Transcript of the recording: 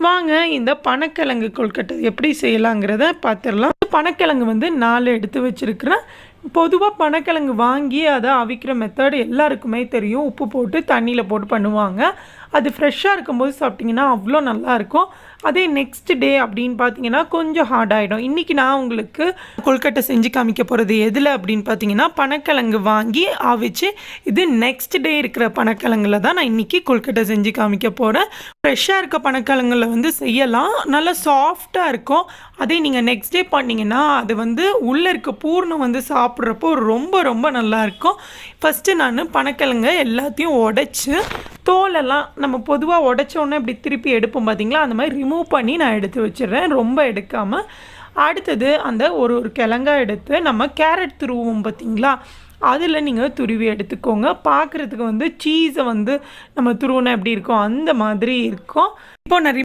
வாங்க இந்த பனக்கிழங்கு கொழுக்கட்டை எப்படி செய்யலாங்கிறத பார்த்துடலாம். பனக்கிழங்கு வந்து 4 எடுத்து வச்சுருக்கிறேன். பொதுவாக பனக்கிழங்கு வாங்கி அதை அவிக்கிற மெத்தட் எல்லாருக்குமே தெரியும். உப்பு போட்டு தண்ணியில் போட்டு பண்ணுவாங்க. அது ஃப்ரெஷ்ஷாக இருக்கும்போது சாப்பிட்டிங்கன்னா அவ்வளோ நல்லாயிருக்கும். அதே நெக்ஸ்ட் டே அப்படின்னு பார்த்தீங்கன்னா கொஞ்சம் ஹார்ட் ஆகிடும். இன்றைக்கி நான் உங்களுக்கு கொழுக்கட்டை செஞ்சு காமிக்க போகிறது எதில் அப்படின்னு பார்த்தீங்கன்னா பனக்கிழங்கு வாங்கி அவிச்சு இது நெக்ஸ்ட் டே இருக்கிற பனக்கிழங்குல தான் நான் இன்றைக்கி கொழுக்கட்டை செஞ்சு காமிக்க போகிறேன். ஃப்ரெஷ்ஷாக இருக்க பனக்கிழங்குல வந்து செய்யலாம், நல்லா சாஃப்டாக இருக்கும். அதே நீங்கள் நெக்ஸ்ட் டே பண்ணிங்கன்னா அது வந்து உள்ளே இருக்க பூர்ணம் வந்து சாப்பிட்றப்போ ரொம்ப ரொம்ப நல்லாயிருக்கும். ஃபஸ்ட்டு நான் பனக்கிழங்க எல்லாத்தையும் உடைச்சி தோலெல்லாம் நம்ம பொதுவாக உடைச்சோன்னே இப்படி திருப்பி எடுப்போம் பார்த்தீங்களா, அந்த மாதிரி ரிமூவ் பண்ணி நான் எடுத்து வச்சிடுறேன், ரொம்ப எடுக்காமல். அடுத்தது அந்த ஒரு கிழங்காய் எடுத்து நம்ம கேரட் துருவோம் பார்த்தீங்களா, அதில் நீங்கள் துருவி எடுத்துக்கோங்க. பார்க்குறதுக்கு வந்து சீஸை வந்து நம்ம துருவினா எப்படி இருக்கும் அந்த மாதிரி இருக்கும். இப்போ நான்